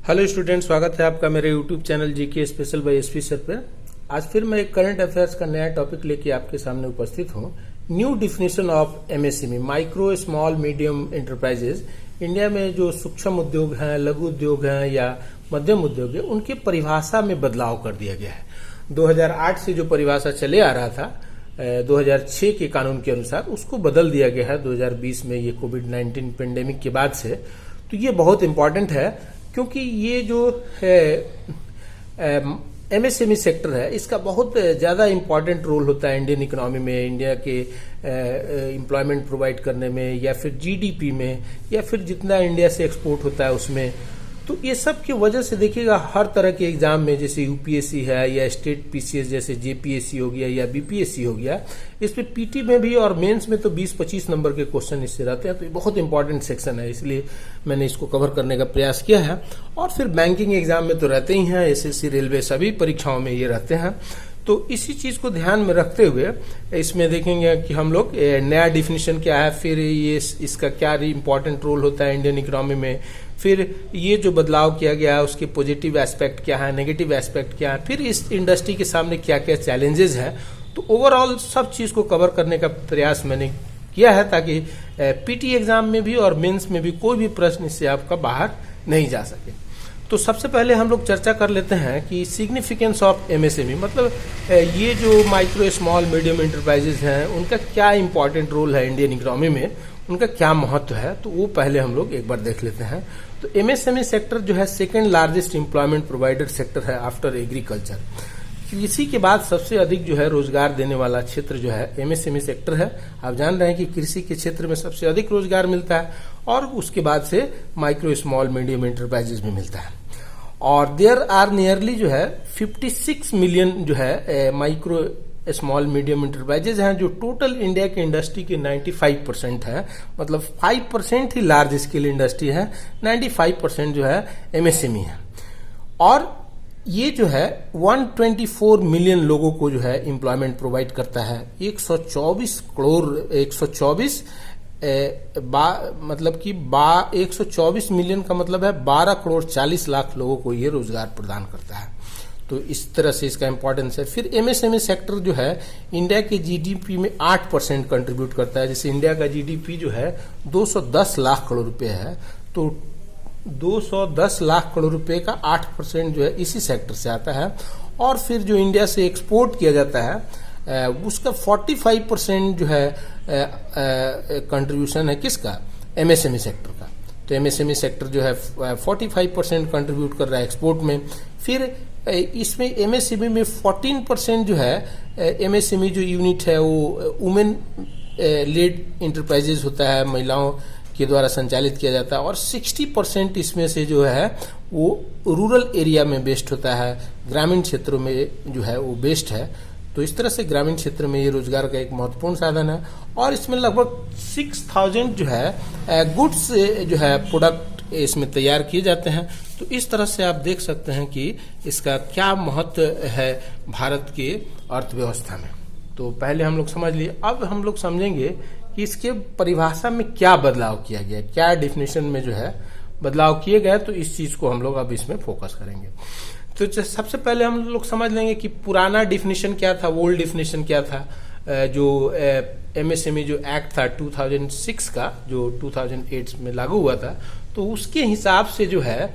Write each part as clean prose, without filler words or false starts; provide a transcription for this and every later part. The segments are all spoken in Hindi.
हेलो स्टूडेंट, स्वागत है आपका मेरे YouTube channel GK special bye SP sir पे। आज फिर मैं एक करंट अफेयर्स का नया टॉपिक लेके आपके सामने उपस्थित हूँ। New definition of MSME, micro small medium enterprises. India में जो सूक्ष्म उद्योग हैं, लघु उद्योग हैं या मध्यम उद्योग है, उनकी परिभाषा में बदलाव कर दिया गया है। 2008 से जो परिभाषा चले आ रहा था 2006 के कानून के अनुसार, उसको बदल दिया गया है 2020 में, ये कोविड-19 पेंडेमिक के बाद से। तो ये बहुत इंपॉर्टेंट है क्योंकि ये जो है एमएसएमई सेक्टर है, इसका बहुत ज्यादा इंपॉर्टेंट रोल होता है इंडियन इकोनॉमी में, इंडिया के एम्प्लॉयमेंट प्रोवाइड करने में, या फिर जीडीपी में, या फिर जितना इंडिया से एक्सपोर्ट होता है उसमें। तो ये सब की वजह से देखिएगा हर तरह के एग्जाम में, जैसे यूपीएससी है या स्टेट पीसीएस जैसे जेपीएससी हो गया या बीपीएससी हो गया, इसमें पीटी में भी और मेंस में तो 20-25 नंबर के क्वेश्चन इससे रहते हैं। तो ये बहुत इंपॉर्टेंट सेक्शन है, इसलिए मैंने इसको कवर करने का प्रयास किया है। और फिर बैंकिंग एग्जाम में तो रहते ही हैं, एसएससी, रेलवे, सभी परीक्षाओं में ये रहते हैं। तो इसी चीज को ध्यान में रखते हुए इसमें देखेंगे कि हम लोग नया डिफिनेशन क्या है, फिर ये इसका क्या इंपॉर्टेंट रोल होता है इंडियन इकोनॉमी में, फिर ये जो बदलाव किया गया है उसके पॉजिटिव एस्पेक्ट क्या है, नेगेटिव एस्पेक्ट क्या है, फिर इस इंडस्ट्री के सामने क्या क्या चैलेंजेस हैं। तो ओवरऑल सब चीज को कवर करने का प्रयास मैंने किया है ताकि पीटी एग्जाम में भी और मेंस में भी कोई भी प्रश्न इससे आपका बाहर नहीं जा सके। तो सबसे पहले हम लोग चर्चा कर लेते हैं कि सिग्निफिकेंस ऑफ एमएसएमई, मतलब ये जो माइक्रो स्मॉल मीडियम एंटरप्राइजेज हैं, उनका क्या इंपॉर्टेंट रोल है इंडियन इकोनॉमी में, उनका क्या महत्व है। तो वो पहले हम लोग एक बार देख लेते हैं। तो एमएसएमई सेक्टर जो है second largest employment provider sector है आफ्टर एग्रीकल्चर। कृषि के बाद सबसे अधिक जो है रोजगार देने वाला क्षेत्र जो है एमएसएमई सेक्टर है। आप जान रहे हैं कि कृषि के क्षेत्र में सबसे अधिक रोजगार मिलता है और उसके बाद से माइक्रो स्मॉल मीडियम एंटरप्राइजेज में मिलता है। और देयर आर नियरली जो है 56 मिलियन जो है माइक्रो स्मॉल मीडियम एंटरप्राइजेज हैं, जो टोटल इंडिया के इंडस्ट्री के 95% है। मतलब 5% ही लार्ज स्केल इंडस्ट्री है, 95% जो है एमएसएमई है। और ये जो है 124 मिलियन लोगों को जो है एम्प्लॉयमेंट प्रोवाइड करता है। 124 करोड़ 124 मतलब कि 124 मिलियन का मतलब है 12 करोड़ 40 लाख लोगों को ये रोजगार प्रदान करता है। तो इस तरह से इसका इंपॉर्टेंस है। फिर एमएसएमई सेक्टर जो है इंडिया के जीडीपी में 8% कंट्रीब्यूट करता है। जैसे इंडिया का जीडीपी जो है 210 लाख करोड़ रुपए है, तो 210 लाख करोड़ रुपए का 8% जो है इसी सेक्टर से आता है। और फिर जो इंडिया से एक्सपोर्ट किया जाता है उसका 45% जो है कंट्रीब्यूशन है किसका, एमएसएमई सेक्टर का। तो एमएसएमई सेक्टर जो है 45% कंट्रीब्यूट कर रहा है एक्सपोर्ट में। फिर इसमें एमएसएमई में 14% जो है एमएसएमई जो यूनिट है वो वुमेन लेड इंटरप्राइजेज होता है, महिलाओं के द्वारा संचालित किया जाता है। और 60% इसमें से जो है वो रूरल एरिया में बेस्ड होता है, ग्रामीण क्षेत्रों में जो है वो बेस्ड है। तो इस तरह से ग्रामीण क्षेत्र में ये रोजगार का एक महत्वपूर्ण साधन है। और इसमें लगभग 6000 जो है गुड्स जो है प्रोडक्ट इसमें तैयार किए जाते हैं। तो इस तरह से आप देख सकते हैं कि इसका क्या महत्व है भारत के अर्थव्यवस्था में। तो पहले हम लोग समझ लिए, अब हम लोग समझेंगे कि इसके परिभाषा में क्या बदलाव किया गया, क्या डिफिनेशन में जो है बदलाव किए गए। तो इस चीज को हम लोग अब इसमें फोकस करेंगे। तो सबसे पहले हम लोग समझ लेंगे कि पुराना डिफिनेशन क्या था, ओल्ड डिफिनेशन क्या था। जो एमएसएमई जो एक्ट था 2006 का, जो 2008 में लागू हुआ था, तो उसके हिसाब से जो है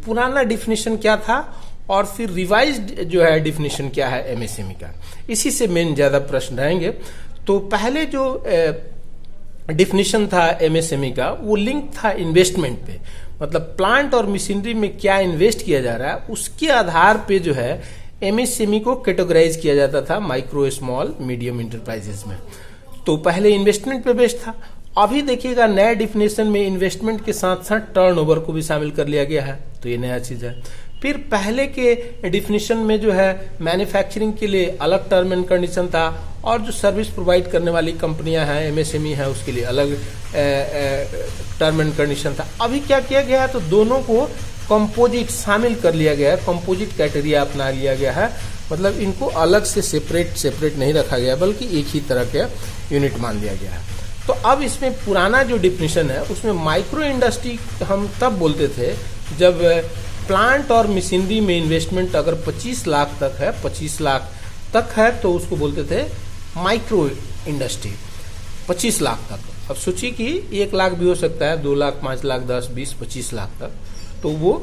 पुराना डिफिनेशन क्या था और फिर रिवाइज्ड जो है डिफिनेशन क्या है एमएसएमई का। इसी से मेन ज्यादा प्रश्न रहेंगे। तो पहले जो डिफिनेशन था एमएसएमई का, वो लिंक था इन्वेस्टमेंट पे, मतलब प्लांट और मशीनरी में क्या इन्वेस्ट किया जा रहा है उसके आधार पे जो है एमएसएमई को कैटेगराइज किया जाता था माइक्रो स्मॉल मीडियम एंटरप्राइजेस में। तो पहले इन्वेस्टमेंट पे बेस्ड था। अभी देखिएगा नया डिफिनेशन में इन्वेस्टमेंट के साथ साथ टर्नओवर को भी शामिल कर लिया गया है। तो ये नया चीज है। फिर पहले के डिफिनेशन में जो है मैन्युफैक्चरिंग के लिए अलग टर्म एंड कंडीशन था, और जो सर्विस प्रोवाइड करने वाली कंपनियां हैं एमएसएमई है उसके लिए अलग टर्म एंड कंडीशन था। अभी क्या किया गया है, तो दोनों को कंपोजिट शामिल कर लिया गया है, कंपोजिट क्राइटेरिया अपना लिया गया है। मतलब इनको अलग से सेपरेट नहीं रखा गया, बल्कि एक ही तरह के यूनिट मान लिया गया है। तो अब इसमें पुराना जो डिफिनेशन है उसमें माइक्रो इंडस्ट्री हम तब बोलते थे जब प्लांट और मशीनरी में इन्वेस्टमेंट अगर 25 लाख तक है, 25 लाख तक है, तो उसको बोलते थे माइक्रो इंडस्ट्री, 25 लाख तक। अब सोचिए कि 1 लाख भी हो सकता है, 2 लाख, 5 लाख, 10, 20, 25 लाख तक, तो वो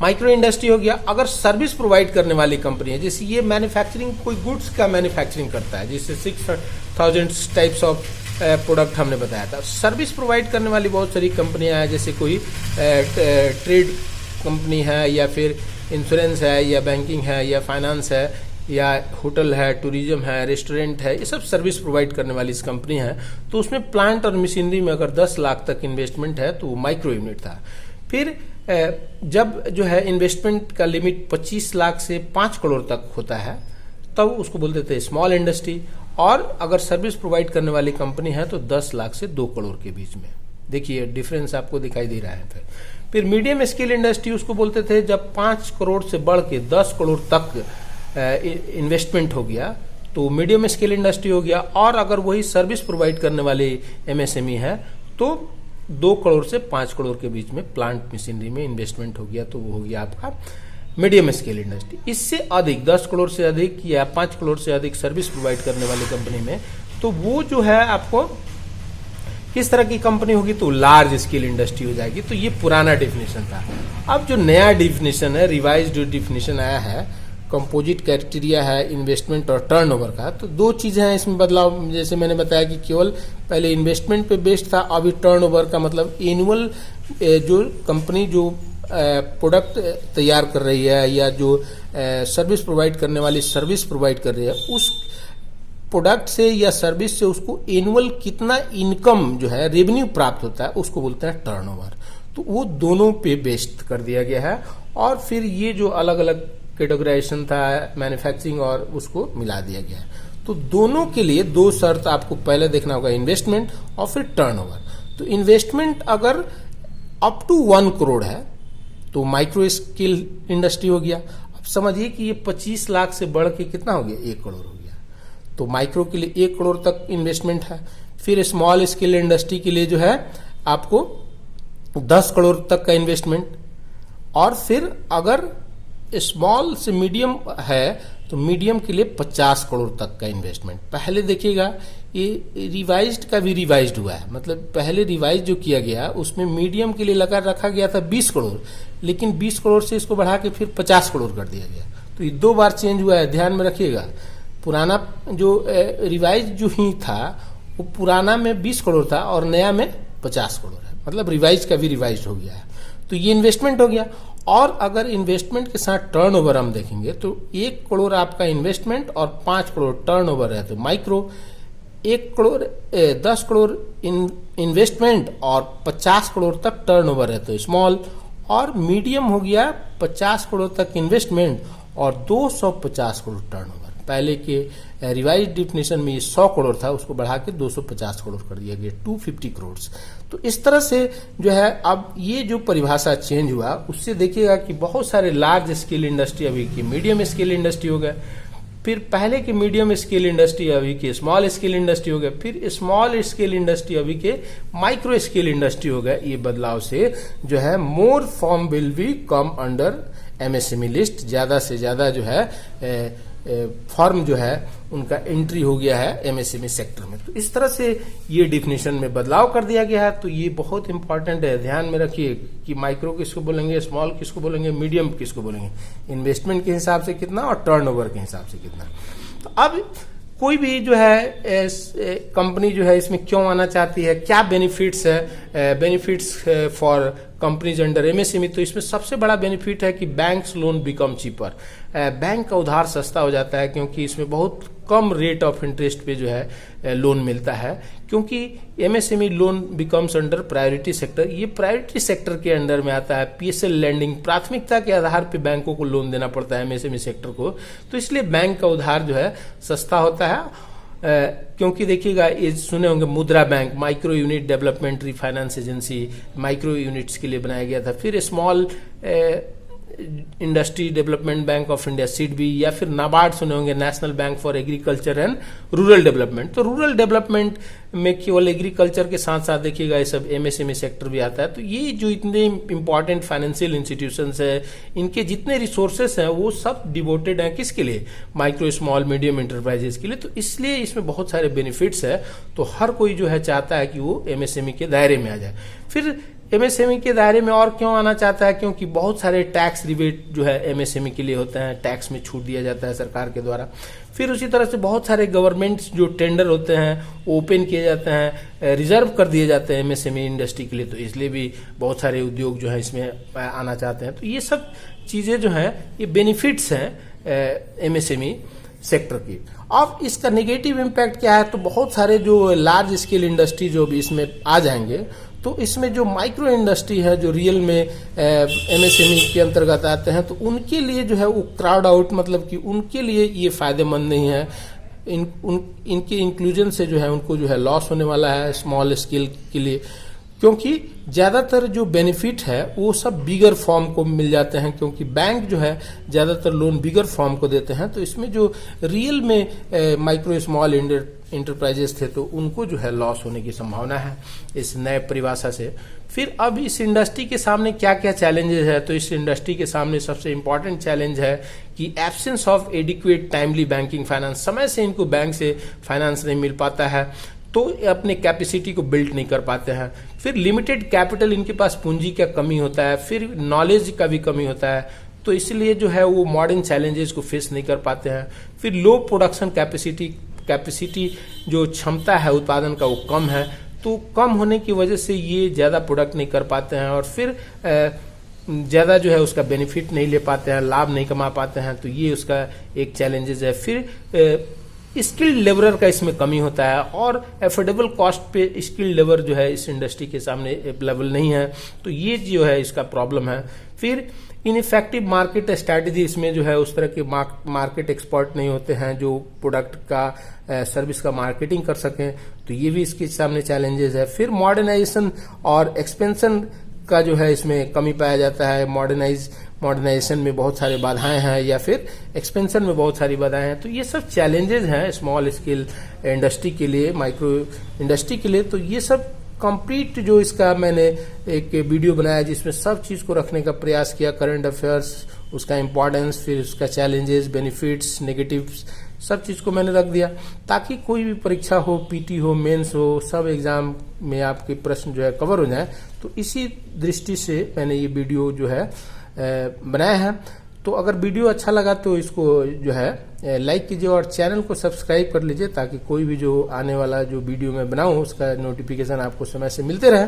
माइक्रो इंडस्ट्री हो गया। अगर सर्विस प्रोवाइड करने वाली कंपनी है, जैसे ये मैन्युफैक्चरिंग, कोई गुड्स का मैन्युफैक्चरिंग करता है, जैसे 6000 टाइप्स ऑफ प्रोडक्ट हमने बताया था। सर्विस प्रोवाइड करने वाली बहुत सारी कंपनियां हैं, जैसे कोई ट्रेड कंपनी है, या फिर इंश्योरेंस है, या बैंकिंग है, या फाइनेंस है, या होटल है, टूरिज्म है, रेस्टोरेंट है, ये सब सर्विस प्रोवाइड करने वाली कंपनी है। तो उसमें प्लांट और मशीनरी में अगर 10 लाख तक इन्वेस्टमेंट है तो वो माइक्रो यूनिट था। फिर जब जो है इन्वेस्टमेंट का लिमिट 25 लाख से 5 करोड़ तक होता है, तब उसको बोलते थे स्मॉल इंडस्ट्री। और अगर सर्विस प्रोवाइड करने वाली कंपनी है तो 10 लाख से 2 करोड़ के बीच में। देखिए डिफरेंस आपको दिखाई दे रहा है। फिर मीडियम स्केल इंडस्ट्री उसको बोलते थे जब 5 करोड़ से बढ़ के 10 करोड़ तक इन्वेस्टमेंट हो गया तो मीडियम स्केल इंडस्ट्री हो गया। और अगर वही सर्विस प्रोवाइड करने वाले एमएसएमई है तो 2 करोड़ से 5 करोड़ के बीच में प्लांट मशीनरी में इन्वेस्टमेंट हो गया, तो वो हो गया आपका मीडियम स्केल इंडस्ट्री। इससे अधिक 10 करोड़ से अधिक या 5 करोड़ से अधिक सर्विस प्रोवाइड करने वाली कंपनी में, तो वो जो है आपको किस तरह की कंपनी होगी, तो लार्ज स्केल इंडस्ट्री हो जाएगी। तो ये पुराना डेफिनेशन था। अब जो नया डेफिनेशन है, रिवाइज जो डेफिनेशन आया है, कंपोजिट क्राइटेरिया है इन्वेस्टमेंट और टर्नओवर का, तो 2 चीजें हैं इसमें बदलाव। जैसे मैंने बताया कि केवल पहले इन्वेस्टमेंट पे बेस्ड था, अभी टर्नओवर का मतलब एनुअल जो कंपनी जो प्रोडक्ट तैयार कर रही है या जो सर्विस प्रोवाइड करने वाली सर्विस प्रोवाइड कर रही है, उस प्रोडक्ट से या सर्विस से उसको एनुअल कितना इनकम जो है रेवेन्यू प्राप्त होता है, उसको बोलते हैं टर्नओवर। तो वो दोनों पे बेस्ड कर दिया गया है। और फिर ये जो अलग अलग कैटेगराइजेशन था मैन्युफैक्चरिंग और उसको मिला दिया गया है। तो दोनों के लिए 2 शर्त आपको पहले देखना होगा, इन्वेस्टमेंट और फिर टर्नओवर। तो इन्वेस्टमेंट अगर अप टू 1 करोड़ है तो माइक्रो स्केल इंडस्ट्री हो गया। अब समझिए कि ये 25 लाख से बढ़ के कितना हो गया, 1 करोड़ हो गया। तो माइक्रो के लिए 1 करोड़ तक इन्वेस्टमेंट है। फिर स्मॉल स्केल इंडस्ट्री के लिए जो है आपको 10 करोड़ तक का इन्वेस्टमेंट। और फिर अगर स्मॉल से मीडियम है तो मीडियम के लिए 50 करोड़ तक का इन्वेस्टमेंट। पहले देखिएगा ये रिवाइज्ड का भी रिवाइज्ड हुआ है, मतलब पहले रिवाइज जो किया गया उसमें मीडियम के लिए लगा रखा गया था 20 करोड़, लेकिन 20 करोड़ से इसको बढ़ा के फिर 50 करोड़ कर दिया गया। तो ये 2 बार चेंज हुआ है, ध्यान में रखिएगा। पुराना जो रिवाइज जो ही था वो पुराना में 20 करोड़ था और नया में 50 करोड़ है, मतलब रिवाइज का भी रिवाइज हो गया है। तो ये इन्वेस्टमेंट हो गया। और अगर इन्वेस्टमेंट के साथ टर्नओवर हम देखेंगे तो 1 करोड़ आपका इन्वेस्टमेंट और 5 करोड़ टर्नओवर है तो माइक्रो, 1 करोड़ 10 करोड़ इन्वेस्टमेंट और 50 करोड़ तक टर्नओवर है तो स्मॉल। और मीडियम हो गया 50 करोड़ तक इन्वेस्टमेंट और 250 करोड़ टर्नओवर। पहले के रिवाइज डिफिनेशन में ये 100 करोड़ था, उसको बढ़ा के 250 करोड़ कर दिया गया, 250 करोड़। तो इस तरह से जो है अब ये जो परिभाषा चेंज हुआ उससे देखिएगा कि बहुत सारे लार्ज स्केल इंडस्ट्री अभी की मीडियम स्केल इंडस्ट्री हो गए, फिर पहले के मीडियम स्केल इंडस्ट्री अभी के स्मॉल स्केल इंडस्ट्री हो गए, फिर स्मॉल स्केल इंडस्ट्री अभी के माइक्रो स्केल इंडस्ट्री हो गए। ये बदलाव से जो है more form will be come under MSME list, ज्यादा से ज्यादा जो है फॉर्म जो है उनका एंट्री हो गया है एमएसएमई सेक्टर में। तो इस तरह से ये डिफिनेशन में बदलाव कर दिया गया है। तो ये बहुत इंपॉर्टेंट है, ध्यान में रखिए कि माइक्रो किसको बोलेंगे, स्मॉल किसको बोलेंगे, मीडियम किसको बोलेंगे, इन्वेस्टमेंट के हिसाब से कितना और टर्नओवर के हिसाब से कितना। तो अब कोई भी जो है कंपनी जो है इसमें क्यों आना चाहती है, क्या बेनिफिट्स है, benefits for companies under MSME. तो इसमें सबसे बड़ा बेनिफिट है कि banks loan become cheaper, bank का उधार सस्ता हो जाता है क्योंकि इसमें बहुत कम रेट ऑफ इंटरेस्ट पे जो है लोन मिलता है, क्योंकि MSME loan becomes under priority sector. ये प्रायोरिटी सेक्टर के अंडर में आता है। पीएसएल लैंडिंग, प्राथमिकता के आधार पे बैंकों को लोन देना पड़ता है एमएसएमई सेक्टर को, तो इसलिए बैंक का उधार जो है सस्ता होता है। क्योंकि देखिएगा ये सुने होंगे मुद्रा bank, micro unit development refinance agency, micro units के लिए बनाया गया था। फिर small industry development bank of India SIDBI, या फिर नाबार्ड सुने होंगे, national bank for agriculture and rural development. तो रूरल डेवलपमेंट में केवल एग्रीकल्चर के साथ साथ देखिएगा ये सब एमएसएमई सेक्टर भी आता है। तो ये जो इतने इंपॉर्टेंट फाइनेंशियल इंस्टीट्यूशंस है, इनके जितने रिसोर्सेस हैं वो सब डिवोटेड हैं किसके लिए? माइक्रो स्मॉल मीडियम इंटरप्राइजेस के लिए। तो इसलिए इसमें बहुत सारे बेनिफिट्स है। तो हर कोई जो है चाहता है कि वो एमएसएमई के दायरे में आ जाए। फिर एमएसएमई के दायरे में और क्यों आना चाहता है? क्योंकि बहुत सारे टैक्स रिबेट जो है एमएसएमई के लिए होते हैं, टैक्स में छूट दिया जाता है सरकार के द्वारा। फिर उसी तरह से बहुत सारे गवर्नमेंट जो टेंडर होते हैं ओपन किए जाते हैं, रिजर्व कर दिए जाते हैं एमएसएमई इंडस्ट्री के लिए। तो इसलिए भी बहुत सारे उद्योग जो है इसमें आना चाहते हैं। तो ये सब चीजें जो है ये बेनिफिट्स हैं एमएसएमई सेक्टर की। अब इसका नेगेटिव इम्पैक्ट क्या है? तो बहुत सारे जो लार्ज स्केल इंडस्ट्री जो भी इसमें आ जाएंगे, तो इसमें जो माइक्रो इंडस्ट्री है जो रियल में एमएसएमई के अंतर्गत आते हैं, तो उनके लिए जो है वो क्राउड आउट, मतलब कि उनके लिए ये फायदेमंद नहीं है। इनके इंक्लूजन से जो है उनको जो है लॉस होने वाला है स्मॉल स्केल के लिए, क्योंकि ज्यादातर जो बेनिफिट है वो सब बिगर फॉर्म को मिल जाते हैं, क्योंकि बैंक जो है ज्यादातर लोन बिगर फॉर्म को देते हैं। तो इसमें जो रियल में माइक्रो स्मॉल इंटरप्राइजेस थे तो उनको जो है लॉस होने की संभावना है इस नए परिभाषा से। फिर अब इस इंडस्ट्री के सामने क्या क्या चैलेंजेस है? तो इस इंडस्ट्री के सामने सबसे इंपॉर्टेंट चैलेंज है कि absence of adequate timely banking finance. समय से इनको बैंक से फाइनेंस नहीं मिल पाता है, तो अपने कैपेसिटी को बिल्ड नहीं कर पाते हैं। फिर लिमिटेड कैपिटल, इनके पास पूंजी का कमी होता है। फिर नॉलेज का भी कमी होता है, तो इसलिए जो है वो मॉडर्न चैलेंजेस को फेस नहीं कर पाते हैं। फिर लो प्रोडक्शन कैपेसिटी जो क्षमता है उत्पादन का वो कम है, तो कम होने की वजह से ये ज्यादा प्रोडक्ट नहीं कर पाते हैं और फिर ज्यादा जो है उसका बेनिफिट नहीं ले पाते हैं, लाभ नहीं कमा पाते हैं। तो ये उसका एक चैलेंजेस है। फिर स्किल्ड लेबरर का इसमें कमी होता है और एफोर्डेबल कॉस्ट पे स्किल्ड लेबर जो है इस इंडस्ट्री के सामने अवेलेबल नहीं है। तो ये जो है इसका प्रॉब्लम है। फिर इनइफेक्टिव मार्केट स्ट्रैटेजी, इसमें जो है उस तरह के मार्केट एक्सपर्ट नहीं होते हैं जो प्रोडक्ट का सर्विस का मार्केटिंग कर सकें। तो ये भी इसके सामने चैलेंजेस है। फिर मॉडर्नाइजेशन और एक्सपेंशन का जो है इसमें कमी पाया जाता है। मॉडर्नाइजेशन में बहुत सारे बाधाएं हैं या फिर एक्सपेंशन में बहुत सारी बाधाएं हैं। तो ये सब चैलेंजेस हैं स्मॉल स्केल इंडस्ट्री के लिए, माइक्रो इंडस्ट्री के लिए। तो ये सब कंप्लीट जो इसका मैंने एक वीडियो बनाया जिसमें सब चीज को रखने का प्रयास किया, करंट अफेयर्स, उसका इम्पोर्टेंस, फिर उसका चैलेंजेस, बेनिफिट्स, नेगेटिव्स, सब चीज को मैंने रख दिया ताकि कोई भी परीक्षा हो, पीटी हो, मेंस हो, सब एग्जाम में आपके प्रश्न जो है कवर हो जाए। तो इसी दृष्टि से मैंने ये वीडियो जो है बनाया है। तो अगर वीडियो अच्छा लगा तो इसको जो है लाइक कीजिए और चैनल को सब्सक्राइब कर लीजिए ताकि कोई भी जो आने वाला जो वीडियो मैं बनाऊं उसका नोटिफिकेशन आपको समय से मिलते रहे।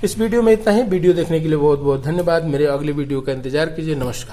इस वीडियो में इतना ही। वीडियो देखने के लिए बहुत बहुत धन्यवाद। मेरे अगले वीडियो का इंतजार कीजिए। नमस्कार।